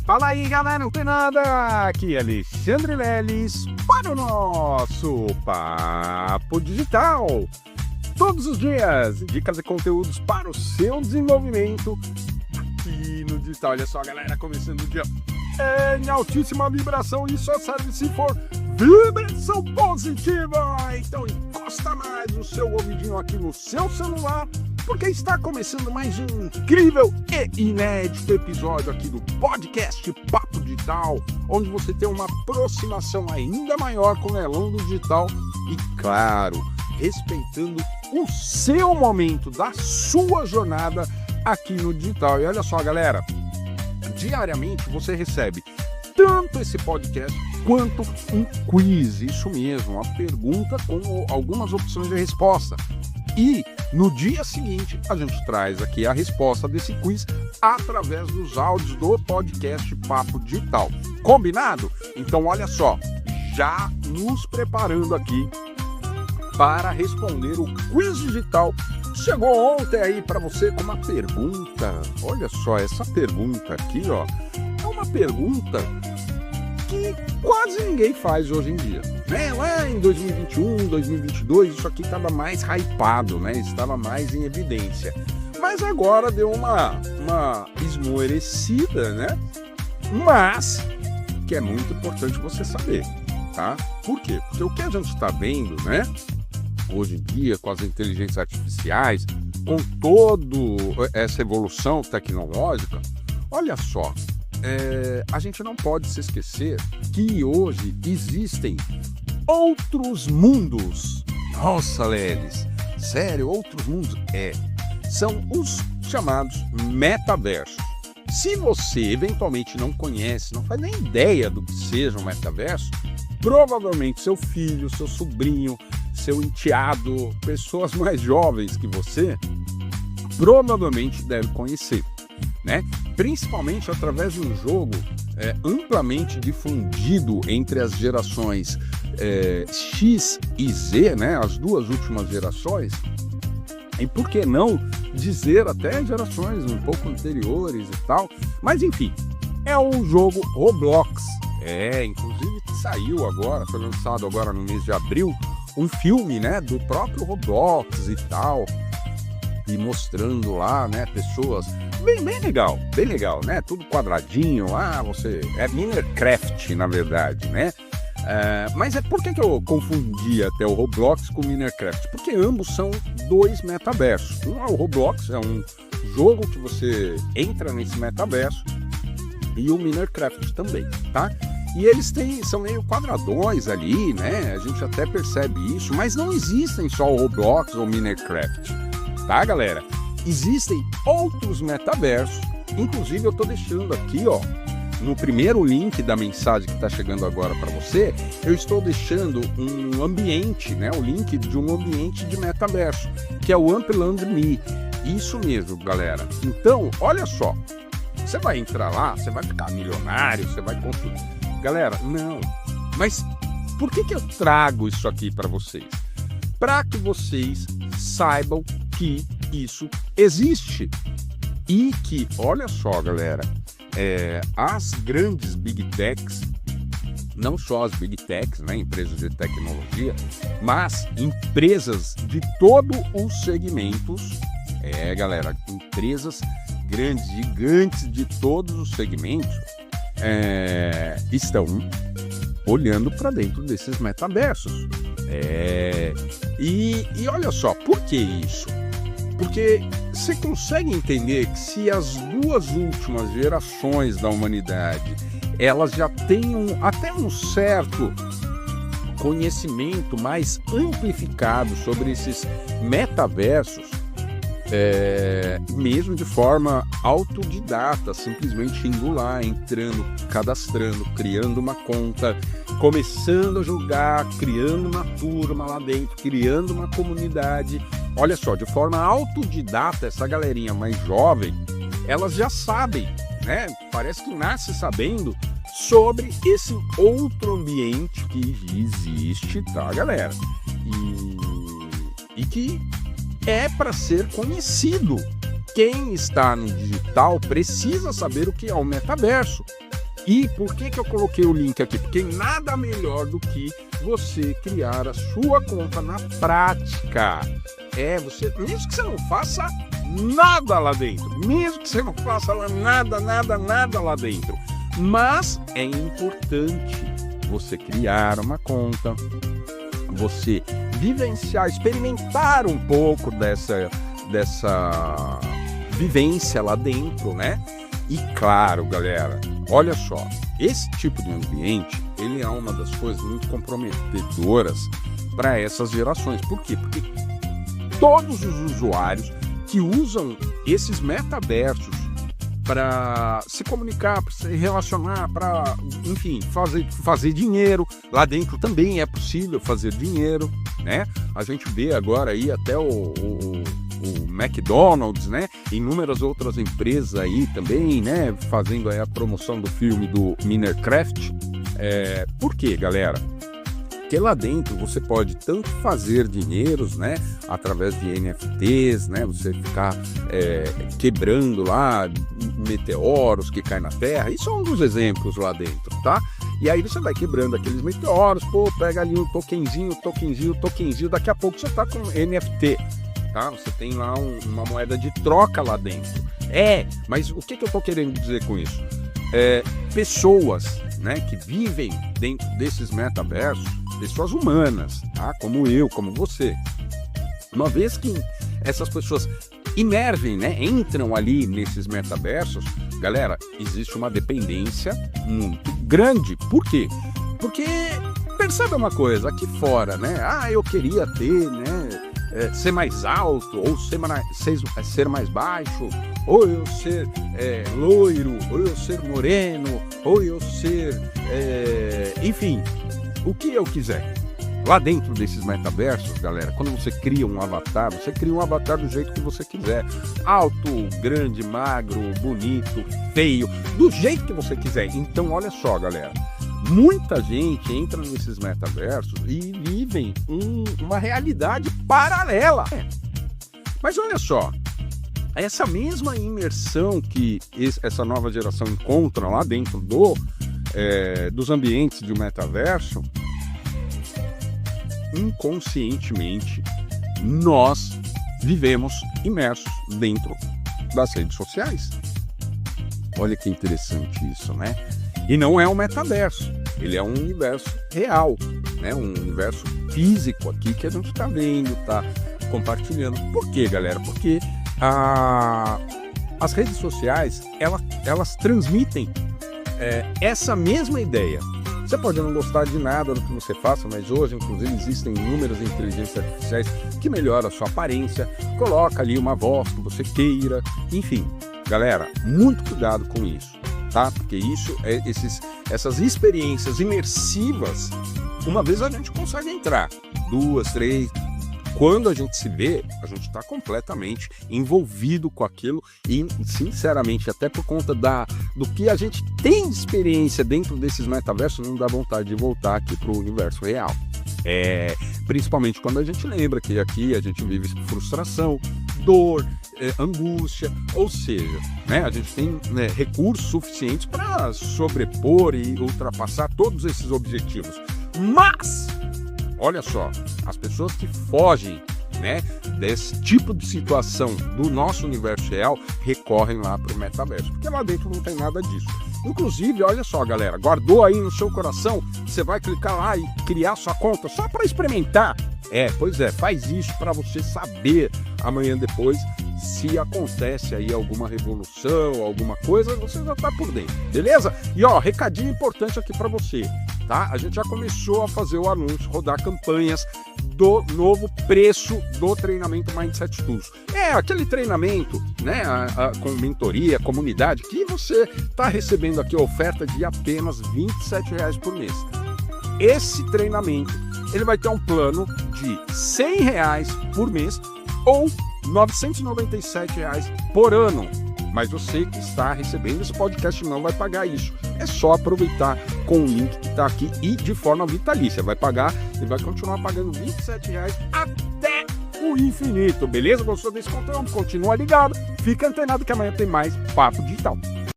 Fala aí, galera, não tem nada! Aqui é Alexandre Leles para o nosso Papo Digital. Todos os dias, dicas e conteúdos para o seu desenvolvimento aqui no digital. Olha só, galera, começando o dia em altíssima vibração e só serve se for vibração positiva. Então encosta mais o seu ouvidinho aqui no seu celular, porque está começando mais um incrível e inédito episódio aqui do podcast Papo Digital, onde você tem uma aproximação ainda maior com o leilão do digital e, claro, respeitando o seu momento da sua jornada aqui no digital. E olha só, galera, diariamente você recebe tanto esse podcast quanto um quiz, isso mesmo, uma pergunta com algumas opções de resposta. E no dia seguinte a gente traz aqui a resposta desse quiz através dos áudios do podcast Papo Digital. Combinado? Então olha só, já nos preparando aqui para responder o quiz digital. Chegou ontem aí para você com uma pergunta. Olha só, essa pergunta aqui, ó, é uma pergunta que quase ninguém faz hoje em dia, né? Lá em 2021, 2022, isso aqui estava mais hypado, né? Estava mais em evidência. Mas agora deu uma esmorecida, né? Mas que é muito importante você saber, tá? Por quê? Porque o que a gente está vendo, né? Hoje em dia, com as inteligências artificiais, com toda essa evolução tecnológica, olha só, a gente não pode se esquecer que hoje existem outros mundos. Nossa, Leles, sério, outros mundos? São os chamados metaversos. Se você eventualmente não conhece, não faz nem ideia do que seja um metaverso, provavelmente seu filho, seu sobrinho, seu enteado, pessoas mais jovens que você, provavelmente deve conhecer, né? Principalmente através de um jogo amplamente difundido entre as gerações X e Z, né? As duas últimas gerações, e por que não dizer até gerações um pouco anteriores e tal, mas enfim, é o jogo Roblox. Inclusive saiu agora, foi lançado agora no mês de abril, um filme, né, do próprio Roblox e tal, e mostrando lá, né, pessoas bem legal, né, tudo quadradinho lá, você é Minecraft, na verdade, né, mas por que eu confundi até o Roblox com o Minecraft? Porque ambos são dois metaversos. Um é o Roblox, é um jogo que você entra nesse metaverso, e o Minecraft também, tá? E eles são meio quadradões ali, né? A gente até percebe isso, mas não existem só o Roblox ou o Minecraft, tá, galera? Existem outros metaversos, inclusive eu tô deixando aqui, ó, no primeiro link da mensagem que tá chegando agora para você, eu estou deixando um ambiente, né? O link de um ambiente de metaverso, que é o Ampland Me. Isso mesmo, galera. Então, olha só, você vai entrar lá, você vai ficar milionário, você vai construir. Galera, não. Mas por que eu trago isso aqui para vocês? Para que vocês saibam que isso existe. E que, olha só, galera, as grandes Big Techs, não só as Big Techs, né, empresas de tecnologia, mas empresas de todos os segmentos, galera, empresas grandes, gigantes de todos os segmentos, estão olhando para dentro desses metaversos. E olha só, por que isso? Porque você consegue entender que se as duas últimas gerações da humanidade elas já têm até um certo conhecimento mais amplificado sobre esses metaversos, mesmo de forma autodidata, simplesmente indo lá, entrando, cadastrando, criando uma conta, começando a jogar, criando uma turma lá dentro, criando uma comunidade. Olha só, de forma autodidata, essa galerinha mais jovem, elas já sabem, né? Parece que nasce sabendo sobre esse outro ambiente que existe, tá, galera? E que é para ser conhecido. Quem está no digital precisa saber o que é o metaverso. E por que eu coloquei o link aqui? Porque nada melhor do que você criar a sua conta na prática. Mesmo que você não faça nada lá dentro, mesmo que você não faça nada lá dentro, mas é importante você criar uma conta, você vivenciar, experimentar um pouco dessa vivência lá dentro, né? E claro, galera, olha só, esse tipo de ambiente, ele é uma das coisas muito comprometedoras para essas gerações. Por quê? Porque todos os usuários que usam esses metaversos para se comunicar, para se relacionar, para, enfim, fazer dinheiro. Lá dentro também é possível fazer dinheiro, né? A gente vê agora aí até o McDonald's, né? Inúmeras outras empresas aí também, né? Fazendo aí a promoção do filme do Minecraft. Por quê, galera? Porque lá dentro você pode tanto fazer dinheiros, né, através de NFTs, né, você ficar quebrando lá meteoros que caem na Terra. Isso é um dos exemplos lá dentro, tá? E aí você vai quebrando aqueles meteoros, pega ali um tokenzinho, daqui a pouco você tá com NFT, tá? Você tem lá uma moeda de troca lá dentro. Mas o que eu tô querendo dizer com isso? Pessoas, né, que vivem dentro desses metaversos, pessoas humanas, tá? Como eu, como você. Uma vez que essas pessoas imergem, né, entram ali nesses metaversos, galera, existe uma dependência muito grande. Por quê? Porque, percebe uma coisa, aqui fora, né, eu queria ter, né, ser mais alto, ou ser mais baixo, ou eu ser loiro, ou eu ser moreno, ou eu ser, enfim, o que eu quiser. Lá dentro desses metaversos, galera, quando você cria um avatar, você cria um avatar do jeito que você quiser. Alto, grande, magro, bonito, feio, do jeito que você quiser. Então, olha só, galera, muita gente entra nesses metaversos e vivem uma realidade paralela. Mas olha só, essa mesma imersão que essa nova geração encontra lá dentro dos ambientes de um metaverso, inconscientemente nós vivemos imersos dentro das redes sociais. Olha que interessante isso, né? E não é um metaverso, ele é um universo real, né? Um universo físico aqui que a gente está vendo, está compartilhando. Por quê, galera? Porque as redes sociais, elas transmitem essa mesma ideia. Você pode não gostar de nada do que você faça, mas hoje, inclusive, existem inúmeras inteligências artificiais que melhoram a sua aparência, coloca ali uma voz que você queira, enfim. Galera, muito cuidado com isso, tá? Porque isso, essas experiências imersivas, uma vez a gente consegue entrar, 2, 3... Quando a gente se vê, a gente está completamente envolvido com aquilo e, sinceramente, até por conta do que a gente tem de experiência dentro desses metaversos, não dá vontade de voltar aqui para o universo real. Principalmente quando a gente lembra que aqui a gente vive frustração, dor, angústia, ou seja, né, a gente tem, né, recursos suficientes para sobrepor e ultrapassar todos esses objetivos. Mas olha só, as pessoas que fogem, né, desse tipo de situação do nosso universo real recorrem lá para o metaverso, porque lá dentro não tem nada disso. Inclusive, olha só, galera, guardou aí no seu coração, você vai clicar lá e criar sua conta só para experimentar? Pois é, faz isso para você saber amanhã depois se acontece aí alguma revolução, alguma coisa, você já tá por dentro, beleza? E ó, recadinho importante aqui para você, tá? A gente já começou a fazer o anúncio, rodar campanhas do novo preço do treinamento Mindset Tools. Aquele treinamento, né, com mentoria, comunidade, que você tá recebendo aqui a oferta de apenas R$ 27,00 por mês. Esse treinamento, ele vai ter um plano de R$ 100,00 por mês ou R$ 997,00 por ano. Mas você que está recebendo esse podcast não vai pagar isso. É só aproveitar com o link que está aqui e de forma vitalícia. Vai pagar e vai continuar pagando R$ 27,00 até o infinito. Beleza? Gostou desse conteúdo? Continua ligado. Fica antenado que amanhã tem mais Papo Digital.